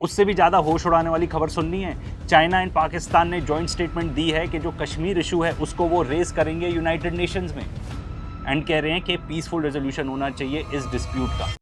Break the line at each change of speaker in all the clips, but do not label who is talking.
उससे भी ज्यादा होश उड़ाने वाली खबर सुननी है। चाइना एंड पाकिस्तान ने जॉइंट स्टेटमेंट दी है कि जो कश्मीर इशू है उसको वो रेज करेंगे यूनाइटेड नेशंस में एंड कह रहे हैं कि पीसफुल रेजोल्यूशन होना चाहिए इस डिस्प्यूट का।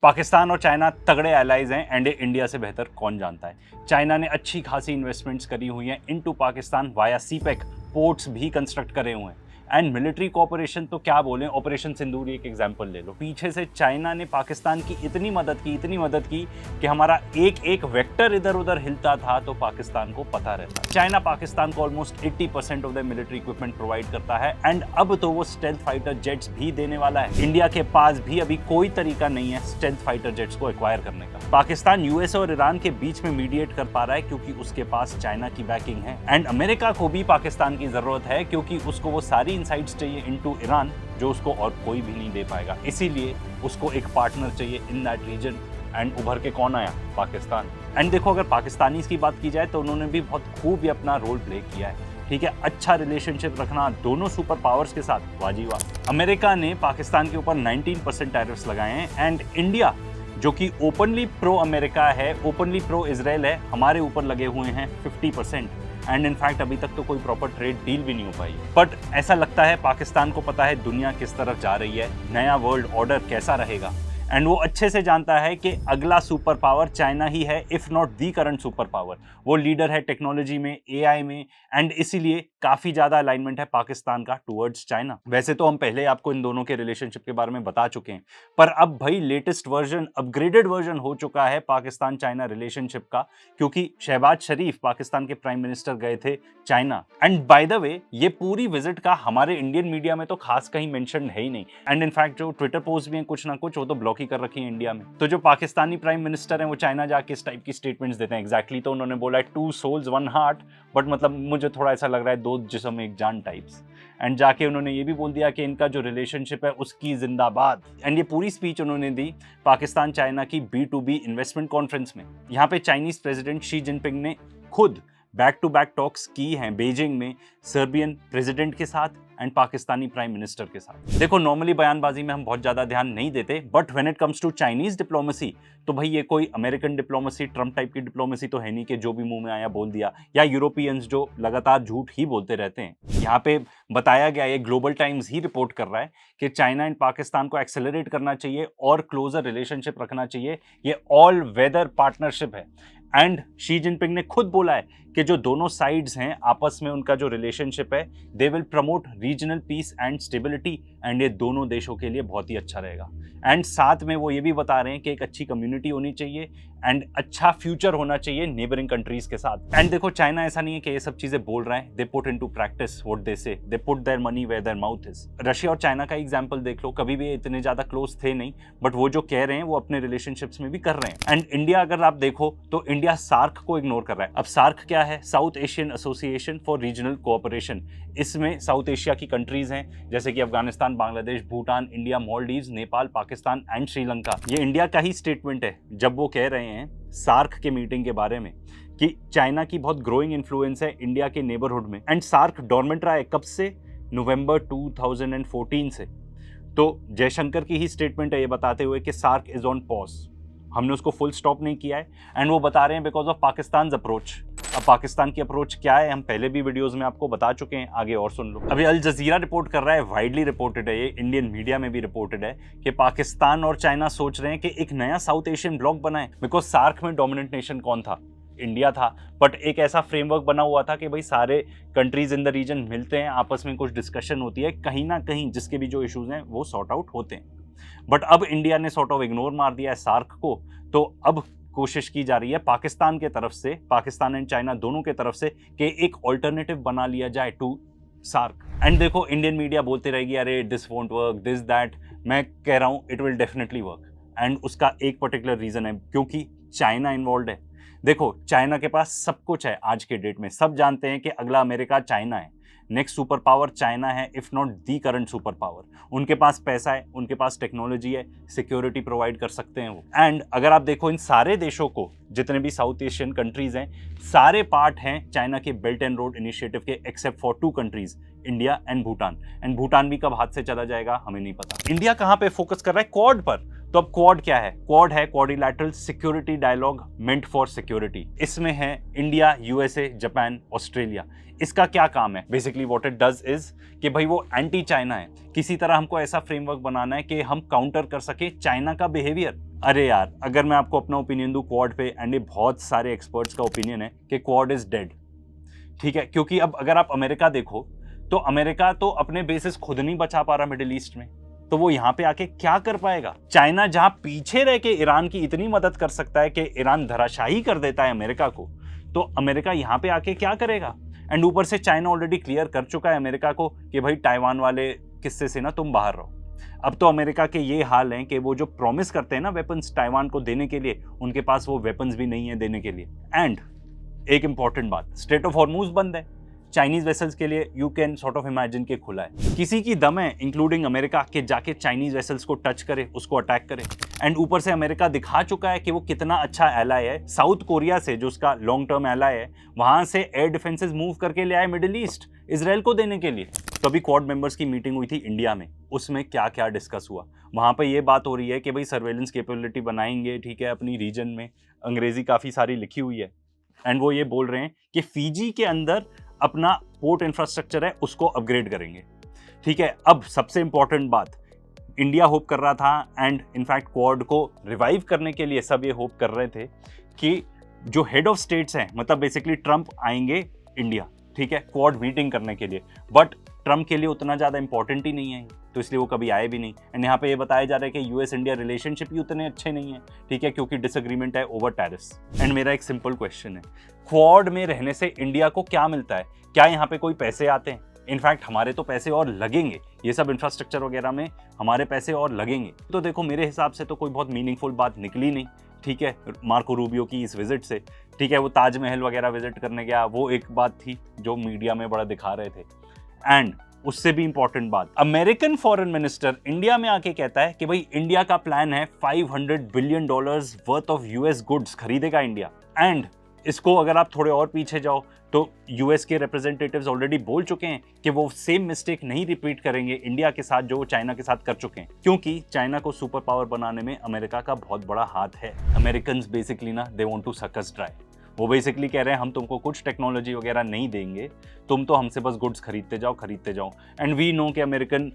पाकिस्तान और चाइना तगड़े एलाइज हैं एंड इंडिया से बेहतर कौन जानता है। चाइना ने अच्छी खासी इन्वेस्टमेंट्स करी हुई हैं into Pakistan via CPEC, ports भी कंस्ट्रक्ट करे हुए हैं एंड मिलिट्री कोऑपरेशन तो क्या बोलें, ऑपरेशन सिंदूर एक एग्जांपल ले लो। पीछे से चाइना ने पाकिस्तान की इतनी मदद की कि हमारा एक एक वेक्टर इधर उधर हिलता था तो पाकिस्तान को पता रहता। चाइना पाकिस्तान को almost 80% of the military equipment provide करता है एंड अब तो वो स्टेल्थ फाइटर जेट्स भी देने वाला है। इंडिया के पास भी अभी कोई तरीका नहीं है स्टेल्थ फाइटर जेट्स को एक्वायर करने का। पाकिस्तान यूएस और ईरान के बीच में मीडिएट कर पा रहा है क्योंकि उसके पास चाइना की बैकिंग है एंड अमेरिका को भी पाकिस्तान की जरूरत है क्योंकि उसको वो सारी इनसाइट्स चाहिए इनटू ईरान जो उसको और कोई भी नहीं दे पाएगा। इसीलिए उसको एक पार्टनर चाहिए इन दैट रीजन एंड उभर के कौन आया? पाकिस्तान। एंड देखो अगर पाकिस्तानीज की बात की जाए तो उन्होंने भी बहुत खूब ही अपना रोल प्ले किया है। ठीक है, अच्छा रिलेशनशिप रखना दोनों सुपर पावर्स के साथ, वाजी वाह। अमेरिका ने पाकिस्तान के ऊपर 19% टैरिफ्स लगाए हैं एंड इंडिया जो कि ओपनली प्रो अमेरिका है, ओपनली प्रो इजराइल है, हमारे ऊपर लगे हुए हैं 50% एंड इनफैक्ट अभी तक तो कोई प्रॉपर ट्रेड डील भी नहीं हो पाई। बट ऐसा लगता है पाकिस्तान को पता है दुनिया किस तरफ जा रही है, नया वर्ल्ड ऑर्डर कैसा रहेगा एंड वो अच्छे से जानता है कि अगला सुपर पावर चाइना ही है, if not the current super power. वो लीडर है टेक्नोलॉजी में, एआई में एंड इसीलिए काफी ज्यादा अलाइनमेंट है पाकिस्तान का टुवर्ड्स चाइना। वैसे तो हम पहले आपको इन दोनों के रिलेशनशिप के बारे में बता चुके हैं पर अब भाई लेटेस्ट वर्जन, अपग्रेडेड वर्जन हो चुका है पाकिस्तान चाइना रिलेशनशिप का क्योंकि शहबाज शरीफ पाकिस्तान के प्राइम मिनिस्टर गए थे China and by the way ये पूरी विजिट का हमारे इंडियन मीडिया में तो खास कहीं मेंशन है ही नहीं एंड इनफैक्ट जो ट्विटर पोस्ट भी हैं कुछ ना कुछ वो तो ब्लॉक ही कर रखी है इंडिया में। तो जो पाकिस्तानी प्राइम मिनिस्टर हैं वो चाइना जाके इस टाइप की स्टेटमेंट्स देते हैं एग्जैक्टली तो उन्होंने बोला है 2 souls 1 heart, बट मतलब मुझे थोड़ा ऐसा लग रहा है 2 जिस्म 1 जान टाइप्स। एंड जाके उन्होंने ये भी बोल दिया कि इनका जो रिलेशनशिप है उसकी जिंदाबाद। एंड ये पूरी स्पीच उन्होंने दी पाकिस्तान चाइना की B2B इन्वेस्टमेंट कॉन्फ्रेंस में। यहाँ पे चाइनीज प्रेसिडेंट शी जिनपिंग ने खुद बैक टू बैक टॉक्स की हैं बीजिंग में सर्बियन प्रेसिडेंट के साथ एंड पाकिस्तानी प्राइम मिनिस्टर के साथ। देखो नॉर्मली बयानबाजी में हम बहुत ज्यादा ध्यान नहीं देते but when it comes to Chinese diplomacy तो भाई ये कोई अमेरिकन डिप्लोमेसी, ट्रम्प टाइप की डिप्लोमेसी तो है नहीं कि जो भी मुंह में आया बोल दिया, या यूरोपियंस जो लगातार झूठ ही बोलते रहते हैं। यहाँ पे बताया गया, ये ग्लोबल टाइम्स ही रिपोर्ट कर रहा है कि चाइना एंड पाकिस्तान को एक्सेलरेट करना चाहिए और क्लोजर रिलेशनशिप रखना चाहिए। ये ऑल वेदर पार्टनरशिप है एंड शी जिनपिंग ने खुद बोला है कि जो दोनों साइड्स हैं आपस में उनका जो रिलेशनशिप है they will promote regional piece and stability and ये दोनों देशों के लिए बहुत ही अच्छा रहेगा। एंड साथ में वो ये भी बता रहे हैं कि एक अच्छी कम्युनिटी होनी चाहिए एंड अच्छा फ्यूचर होना चाहिए नेबरिंग कंट्रीज के साथ। एंड देखो चाइना ऐसा नहीं है कि ये सब चीजें बोल रहे हैं, they put into practice what they say, they put their money where their mouth is. Russia और चाइना का एग्जांपल देख लो, कभी भी इतने ज्यादा क्लोज थे नहीं बट वो जो कह रहे हैं वो अपने रिलेशनशिप्स में भी कर रहे हैं। एंड इंडिया अगर आप देखो तो इंडिया सार्क को इग्नोर कर रहा है। अब सार्क क्या है? South Asian association for regional cooperation. इसमें साउथ एशिया की कंट्रीज हैं जैसे कि अफगानिस्तान, बांग्लादेश, भूटान, इंडिया, मालदीव्स, नेपाल, पाकिस्तान एंड श्रीलंका। ये इंडिया का ही स्टेटमेंट है जब वो कह रहे हैं सार्क के मीटिंग के बारे में कि चाइना की बहुत ग्रोइंग इन्फ्लुएंस है इंडिया के नेबरहुड में। एंड सार्क डोरमेंट रहा है कब से? नवंबर 2014 से। तो जयशंकर की ही स्टेटमेंट है ये बताते हुए कि सार्क इज ऑन पॉज। हमने उसको फुल स्टॉप नहीं किया है एंड वो बता रहे हैं बिकॉज ऑफ पाकिस्तान अप्रोच। अब पाकिस्तान की अप्रोच क्या है हम पहले भी वीडियोस में आपको बता चुके हैं, आगे और सुन लो। अभी अल जजीरा रिपोर्ट कर रहा है, वाइडली रिपोर्टेड है, ये इंडियन मीडिया में भी रिपोर्टेड है कि पाकिस्तान और चाइना सोच रहे हैं कि एक नया साउथ एशियन ब्लॉक बनाए। बिकॉज सार्क में डोमिनेंट नेशन कौन था? इंडिया था, बट एक ऐसा फ्रेमवर्क बना हुआ था कि भाई सारे कंट्रीज इन द रीजन मिलते हैं, आपस में कुछ डिस्कशन होती है, कहीं ना कहीं जिसके भी जो इश्यूज हैं वो सॉर्ट आउट होते हैं। बट अब इंडिया ने सॉर्ट ऑफ इग्नोर मार दिया है सार्क को, तो अब कोशिश की जा रही है पाकिस्तान के तरफ से, पाकिस्तान एंड चाइना दोनों के तरफ से, कि एक ऑल्टरनेटिव बना लिया जाए टू सार्क। एंड देखो इंडियन मीडिया बोलती रहेगी अरे this won't work, this that. मैं कह रहा हूं it will definitely work and उसका एक पर्टिकुलर रीजन है क्योंकि चाइना इन्वॉल्व है। देखो चाइना के पास सब कुछ है आज के डेट में, सब जानते हैं कि अगला अमेरिका चाइना है, नेक्स्ट सुपर पावर चाइना है, if not the current super power. उनके पास पैसा है, उनके पास टेक्नोलॉजी है, सिक्योरिटी प्रोवाइड कर सकते हैं वो। एंड अगर आप देखो इन सारे देशों को, जितने भी साउथ एशियन कंट्रीज हैं, सारे पार्ट हैं चाइना के बेल्ट एंड रोड इनिशिएटिव के except for 2 countries, India and Bhutan. And Bhutan भी कब हाथ से चला जाएगा हमें नहीं पता। इंडिया कहां पे फोकस कर रहा है? क्वाड पर। तो अब क्वाड क्या है? क्वाड है quadrilateral security dialogue meant for security. इसमें है इंडिया, यूएसए, जापान, ऑस्ट्रेलिया। इसका क्या काम है? Basically what it does is कि भाई वो एंटी चाइना है, किसी तरह हमको ऐसा फ्रेमवर्क बनाना है कि हम काउंटर कर सके चाइना का बिहेवियर। अरे यार, अगर मैं आपको अपना ओपिनियन दूं क्वाड पे, एंड ये बहुत सारे एक्सपर्ट्स का ओपिनियन है कि क्वाड इज डेड। ठीक है, क्योंकि अब अगर आप अमेरिका देखो तो अमेरिका तो अपने बेसिस खुद नहीं बचा पा रहा मिडिल ईस्ट में, तो वो यहाँ पे आके क्या कर पाएगा? चाइना जहां पीछे रह के ईरान की इतनी मदद कर सकता है कि ईरान धराशाही कर देता है अमेरिका को, तो अमेरिका यहाँ पे आके क्या करेगा? एंड ऊपर से चाइना ऑलरेडी क्लियर कर चुका है अमेरिका को कि भाई ताइवान वाले किस्से से ना तुम बाहर रहो। अब तो अमेरिका के ये हाल हैं कि वो जो प्रॉमिस करते हैं ना वेपन्स ताइवान को देने के लिए, उनके पास वो वेपन्स भी नहीं है देने के लिए। एंड एक इंपॉर्टेंट बात, स्ट्रेट ऑफ हॉर्मूज बंद है चाइनीज वेसल्स के लिए। You can sort of imagine के खुला है, किसी की दम है इंक्लूडिंग अमेरिका के जाके चाइनीज वेसल्स को टच करे, उसको अटैक करे। एंड ऊपर से अमेरिका दिखा चुका है कि वो कितना अच्छा एलाय है। साउथ कोरिया से, जो उसका लॉन्ग टर्म एलाय है, वहां से एयर डिफेंसेस मूव करके ले आए मिडिल ईस्ट इजराइल को देने के लिए। तो अभी क्वाड मेंबर्स की मीटिंग हुई थी इंडिया में, उसमें क्या क्या डिस्कस हुआ? वहां पर ये बात हो रही है कि भाई सर्वेलेंस कैपेबिलिटी बनाएंगे, ठीक है, अपनी रीजन में। अंग्रेजी काफी सारी लिखी हुई है। एंड वो ये बोल रहे हैं कि फीजी के अंदर अपना पोर्ट इंफ्रास्ट्रक्चर है उसको अपग्रेड करेंगे। ठीक है, अब सबसे इंपॉर्टेंट बात, इंडिया होप कर रहा था, एंड इनफैक्ट क्वाड को रिवाइव करने के लिए सब ये होप कर रहे थे कि जो हेड ऑफ स्टेट्स हैं, मतलब बेसिकली ट्रंप आएंगे इंडिया, ठीक है, क्वाड मीटिंग करने के लिए। बट ट्रंप के लिए उतना ज़्यादा इंपॉर्टेंट ही नहीं है, तो इसलिए वो कभी आए भी नहीं। एंड यहाँ पे ये बताया जा रहा है कि यूएस इंडिया रिलेशनशिप ही उतने अच्छे नहीं है, ठीक है, क्योंकि डिसएग्रीमेंट है ओवर टैरिफ्स। एंड मेरा एक सिंपल क्वेश्चन है, क्वाड में रहने से इंडिया को क्या मिलता है? क्या यहाँ पे कोई पैसे आते हैं? इनफैक्ट हमारे तो पैसे और लगेंगे, ये सब इंफ्रास्ट्रक्चर वगैरह में हमारे पैसे और लगेंगे। तो देखो, मेरे हिसाब से तो कोई बहुत मीनिंगफुल बात निकली नहीं, ठीक है, मार्को रूबियो की इस विजिट से। ठीक है, वो ताजमहल वगैरह विजिट करने गया, वो एक बात थी जो मीडिया में बड़ा दिखा रहे थे। एंड उससे भी इंपॉर्टेंट बात, अमेरिकन फॉरेन मिनिस्टर इंडिया में आके कहता है कि भाई इंडिया का प्लान है $500 billion worth of US goods खरीदेगा इंडिया। एंड इसको अगर आप थोड़े और पीछे जाओ तो यूएस के रिप्रेजेंटेटिव्स ऑलरेडी बोल चुके हैं कि वो सेम मिस्टेक नहीं रिपीट करेंगे इंडिया के साथ जो चाइना के साथ कर चुके हैं, क्योंकि चाइना को सुपर पावर बनाने में अमेरिका का बहुत बड़ा हाथ है। अमेरिकन्स बेसिकली ना, दे वांट टू सक अस ड्राई। वो बेसिकली कह रहे हैं हम तुमको कुछ टेक्नोलॉजी वगैरह नहीं देंगे, तुम तो हमसे बस गुड्स खरीदते जाओ। एंड वी नो कि अमेरिकन,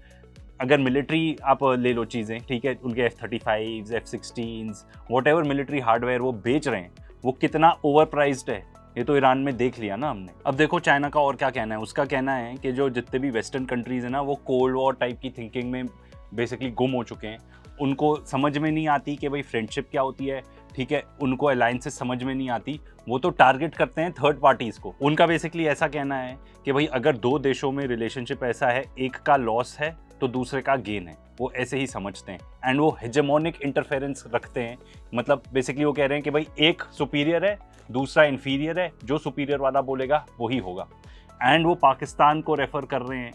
अगर मिलिट्री आप ले लो चीज़ें, ठीक है, उनके F-35, F-16, what military hardware वो बेच रहे हैं, वो कितना ओवर प्राइज्ड है, ये तो ईरान में देख लिया ना हमने। अब देखो चाइना का और क्या कहना है। उसका कहना है कि जो जितने भी वेस्टर्न कंट्रीज हैं ना, वो कोल्ड वॉर टाइप की थिंकिंग में बेसिकली गुम हो चुके हैं। उनको समझ में नहीं आती कि भाई फ्रेंडशिप क्या होती है, ठीक है, उनको अलायंसेस समझ में नहीं आती, वो तो टारगेट करते हैं थर्ड पार्टीज को। उनका बेसिकली ऐसा कहना है कि भाई अगर दो देशों में रिलेशनशिप ऐसा है, एक का लॉस है तो दूसरे का गेन है, वो ऐसे ही समझते हैं। एंड वो हेजेमोनिक इंटरफेरेंस रखते हैं, मतलब बेसिकली वो कह रहे हैं कि भाई एक सुपीरियर है, दूसरा इन्फीरियर है, जो सुपीरियर वाला बोलेगा वही होगा। एंड वो पाकिस्तान को रेफर कर रहे हैं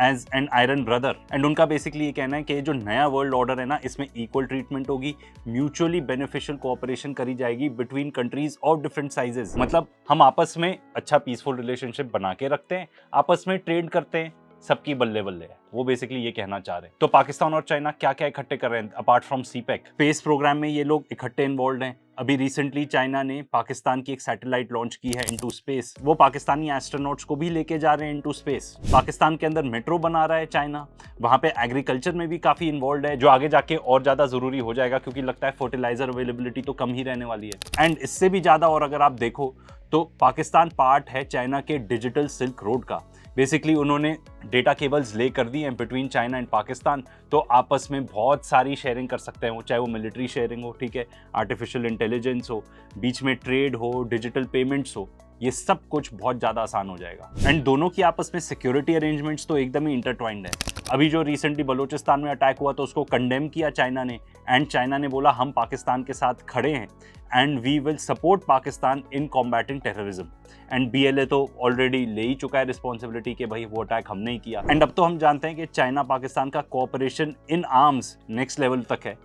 as an iron brother. And उनका बेसिकली ये कहना है कि जो नया वर्ल्ड ऑर्डर है ना, इसमें इक्वल ट्रीटमेंट होगी, म्यूचुअली बेनिफिशियल कोऑपरेशन करी जाएगी between countries of different sizes. मतलब हम आपस में अच्छा पीसफुल रिलेशनशिप बना के रखते हैं, आपस में ट्रेड करते हैं, सबकी बल्ले बल्ले है, वो बेसिकली ये कहना चाह रहे हैं। तो पाकिस्तान और चाइना क्या क्या इकट्ठे कर रहे हैं apart from CPEC? Space program में ये लोग इकट्ठे इन्वॉल्व हैं। अभी रिसेंटली चाइना ने पाकिस्तान की एक सैटेलाइट लॉन्च की है इनटू स्पेस, वो पाकिस्तानी एस्ट्रोनॉट्स को भी लेके जा रहे हैं इनटू स्पेस। पाकिस्तान के अंदर मेट्रो बना रहा है चाइना, वहां पे एग्रीकल्चर में भी काफी इन्वॉल्व है, जो आगे जाके और ज्यादा जरूरी हो जाएगा, क्योंकि लगता है फर्टिलाइजर अवेलेबिलिटी तो कम ही रहने वाली है। एंड इससे भी ज्यादा और अगर आप देखो तो पाकिस्तान पार्ट है चाइना के डिजिटल सिल्क रोड का। बेसिकली उन्होंने डेटा केबल्स ले कर दी हैं बिटवीन चाइना एंड पाकिस्तान, तो आपस में बहुत सारी शेयरिंग कर सकते हैं वो, चाहे वो मिलिट्री शेयरिंग हो, ठीक है, आर्टिफिशियल इंटेलिजेंस हो, बीच में ट्रेड हो, डिजिटल पेमेंट्स हो, ये सब कुछ बहुत ज़्यादा आसान हो जाएगा। एंड दोनों की आपस में सिक्योरिटी अरेंजमेंट्स तो एकदम ही इंटरट्वाइंड है। अभी जो रिसेंटली बलूचिस्तान में अटैक हुआ तो उसको कंडेम किया चाइना ने, एंड चाइना ने बोला हम पाकिस्तान के साथ खड़े हैं and we will support Pakistan in combating terrorism. And BLA तो ऑलरेडी ले ही चुका है रिस्पॉन्सिबिलिटी कि भाई वो अटैक हमने ही किया। एंड अब तो हम जानते हैं कि चाइना पाकिस्तान का cooperation in arms next level तक है।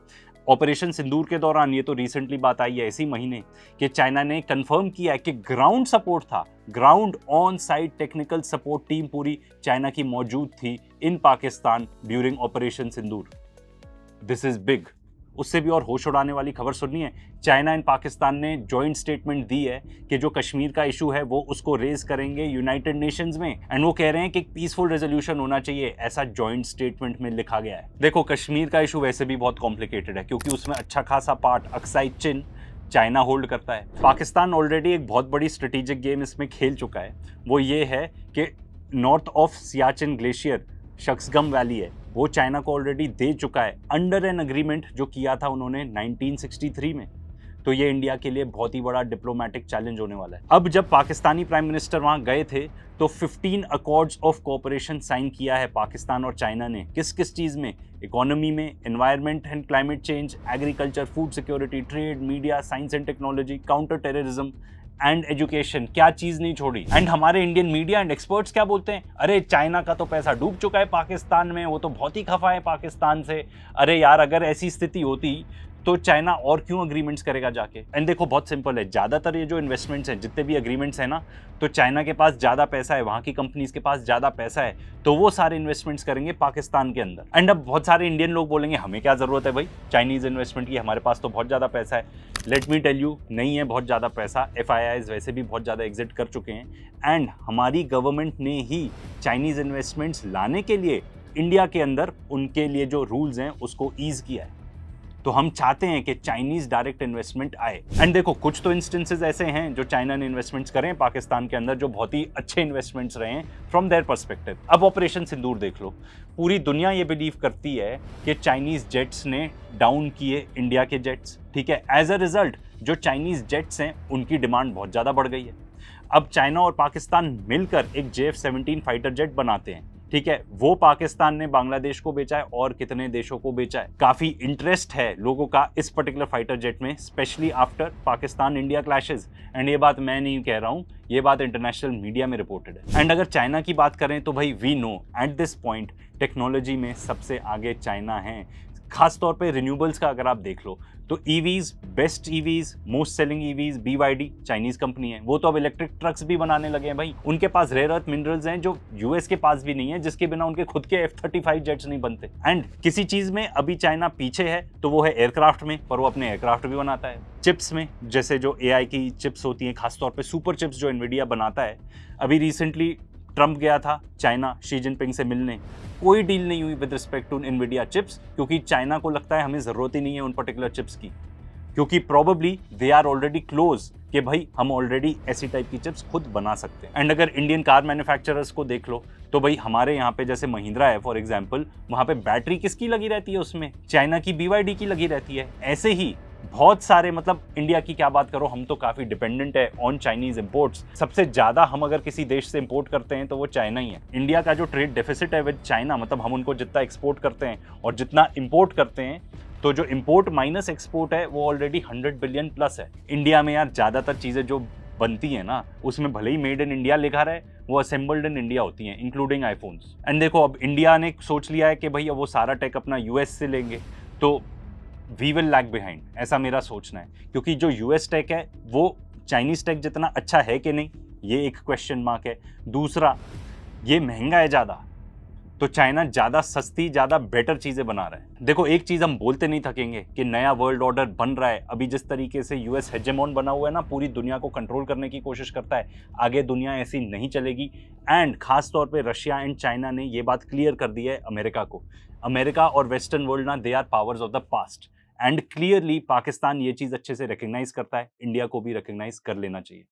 ऑपरेशन सिंदूर के दौरान, ये तो रिसेंटली बात आई है इसी महीने, कि चाइना ने कंफर्म किया है कि ग्राउंड सपोर्ट था, ground on site technical support team पूरी चाइना की मौजूद थी in Pakistan during operation Sindoor. This is big. उससे भी और होश उड़ाने वाली खबर सुननी है। चाइना एंड पाकिस्तान ने जॉइंट स्टेटमेंट दी है कि जो कश्मीर का इशू है वो उसको रेज करेंगे यूनाइटेड नेशंस में, एंड वो कह रहे हैं कि एक पीसफुल रेजोल्यूशन होना चाहिए, ऐसा जॉइंट स्टेटमेंट में लिखा गया है। देखो, कश्मीर का इशू वैसे भी बहुत कॉम्प्लिकेटेड है क्योंकि उसमें अच्छा खासा पार्ट अक्साई चिन चाइना होल्ड करता है। पाकिस्तान ऑलरेडी एक बहुत बड़ी स्ट्रेटेजिक गेम इसमें खेल चुका है, वो ये है कि north of Siachen glacier Shaksgam valley है, वो चाइना को ऑलरेडी दे चुका है अंडर एन अग्रीमेंट जो किया था उन्होंने 1963 में। तो ये इंडिया के लिए बहुत ही बड़ा डिप्लोमेटिक चैलेंज होने वाला है। अब जब पाकिस्तानी प्राइम मिनिस्टर वहां गए थे तो 15 अकॉर्ड्स ऑफ कोऑपरेशन साइन किया है पाकिस्तान और चाइना ने। किस किस चीज़ में? इकोनॉमी में, environment and climate change, agriculture, food security, trade, media, science and technology, counter terrorism and education. क्या चीज नहीं छोड़ी। एंड हमारे इंडियन मीडिया एंड एक्सपर्ट्स क्या बोलते हैं? अरे चाइना का तो पैसा डूब चुका है पाकिस्तान में, वो तो बहुत ही खफा है पाकिस्तान से। अरे यार, अगर ऐसी स्थिति होती तो चाइना और क्यों अग्रीमेंट्स करेगा जाके? एंड देखो, बहुत सिंपल है, ज़्यादातर ये जो इन्वेस्टमेंट्स हैं, जितने भी अग्रीमेंट्स हैं ना, तो चाइना के पास ज़्यादा पैसा है, वहाँ की कंपनीज के पास ज़्यादा पैसा है, तो वो सारे इन्वेस्टमेंट्स करेंगे पाकिस्तान के अंदर। एंड अब बहुत सारे इंडियन लोग बोलेंगे हमें क्या ज़रूरत है भाई चाइनीज़ इन्वेस्टमेंट की, हमारे पास तो बहुत ज़्यादा पैसा है। लेट मी टेल यू, नहीं है बहुत ज़्यादा पैसा। FIIs वैसे भी बहुत ज़्यादा एग्जिट कर चुके हैं एंड हमारी गवर्नमेंट ने ही चाइनीज़ इन्वेस्टमेंट्स लाने के लिए इंडिया के अंदर उनके लिए जो रूल्स हैं उसको ईज़ किया है। तो हम चाहते हैं कि चाइनीज डायरेक्ट इन्वेस्टमेंट आए। एंड देखो, कुछ तो इंस्टेंसेस ऐसे हैं जो चाइना ने इन्वेस्टमेंट्स करें पाकिस्तान के अंदर जो बहुत ही अच्छे इन्वेस्टमेंट्स रहे हैं फ्रॉम देयर पर्सपेक्टिव। अब ऑपरेशन सिंदूर देख लो, पूरी दुनिया ये बिलीव करती है कि चाइनीज जेट्स ने डाउन किए इंडिया के जेट्स, ठीक है। एज अ रिजल्ट जो चाइनीज जेट्स हैं उनकी डिमांड बहुत ज़्यादा बढ़ गई है। अब चाइना और पाकिस्तान मिलकर एक JF-17 फाइटर जेट बनाते हैं, ठीक है। वो पाकिस्तान ने बांग्लादेश को बेचा है और कितने देशों को बेचा है। काफी इंटरेस्ट है लोगों का इस पर्टिकुलर फाइटर जेट में, specially after Pakistan India clashes. And ये बात मैं नहीं कह रहा हूँ, ये बात इंटरनेशनल मीडिया में रिपोर्टेड है। एंड अगर चाइना की बात करें तो भाई we know at this point technology में सबसे आगे चाइना है। खास तौर पे रिन्यूएबल्स का अगर आप देख लो तो EVs, best EVs, most selling EVs BYD Chinese company है। वो तो अब इलेक्ट्रिक ट्रक्स भी बनाने लगे हैं भाई। उनके पास रेयर अर्थ मिनरल्स हैं जो US के पास भी नहीं है, जिसके बिना उनके खुद के F-35 जेट्स नहीं बनते। एंड किसी चीज में अभी चाइना पीछे है तो वो है एयरक्राफ्ट में, पर वो अपने एयरक्राफ्ट भी बनाता है। चिप्स में, जैसे जो AI की चिप्स होती हैं, खासतौर पर सुपर चिप्स जो NVIDIA बनाता है। अभी रिसेंटली ट्रंप गया था चाइना शी जिनपिंग से मिलने, कोई डील नहीं हुई with respect to NVIDIA chips, क्योंकि चाइना को लगता है हमें ज़रूरत ही नहीं है उन पर्टिकुलर चिप्स की, क्योंकि probably they are already close कि भाई हम ऑलरेडी ऐसी टाइप की चिप्स खुद बना सकते हैं। एंड अगर इंडियन कार मैन्युफैक्चरर्स को देख लो तो भाई हमारे यहाँ पे जैसे महिंद्रा है फॉर एग्जांपल, वहाँ पे बैटरी किसकी लगी रहती है? उसमें चाइना की BYD की लगी रहती है। ऐसे ही बहुत सारे, मतलब इंडिया की क्या बात करो, हम तो काफ़ी डिपेंडेंट है ऑन चाइनीज इंपोर्ट्स। सबसे ज़्यादा हम अगर किसी देश से इंपोर्ट करते हैं तो वो चाइना ही है। इंडिया का जो ट्रेड डेफिसिट है विद चाइना, मतलब हम उनको जितना एक्सपोर्ट करते हैं और जितना इंपोर्ट करते हैं, तो जो इंपोर्ट माइनस एक्सपोर्ट है वो ऑलरेडी 100 बिलियन प्लस है। इंडिया में यार ज़्यादातर चीज़ें जो बनती हैं ना, उसमें भले ही मेड इन इंडिया लिखा रहे, वो असेंबल्ड इन इंडिया होती हैं, इंक्लूडिंग आईफोन्स। एंड देखो, अब इंडिया ने सोच लिया है कि भाई अब वो सारा टेक अपना US से लेंगे, तो वी विल लैग बिहाइंड, ऐसा मेरा सोचना है। क्योंकि जो US टेक है वो चाइनीज टेक जितना अच्छा है कि नहीं, ये एक क्वेश्चन मार्क है। दूसरा, ये महंगा है ज़्यादा, तो चाइना ज़्यादा सस्ती, ज़्यादा बेटर चीज़ें बना रहा है। देखो, एक चीज़ हम बोलते नहीं थकेंगे कि नया वर्ल्ड ऑर्डर बन रहा है। अभी जिस तरीके से US हेजेमोन बना हुआ है ना, पूरी दुनिया को कंट्रोल करने की कोशिश करता है, आगे दुनिया ऐसी नहीं चलेगी। एंड खास तौर पे रशिया एंड चाइना ने ये बात क्लियर कर दी है अमेरिका को। अमेरिका और वेस्टर्न वर्ल्ड ना, they are powers of the past. And clearly Pakistan ये चीज़ अच्छे से रिकग्नाइज करता है, इंडिया को भी रिकग्नाइज कर लेना चाहिए।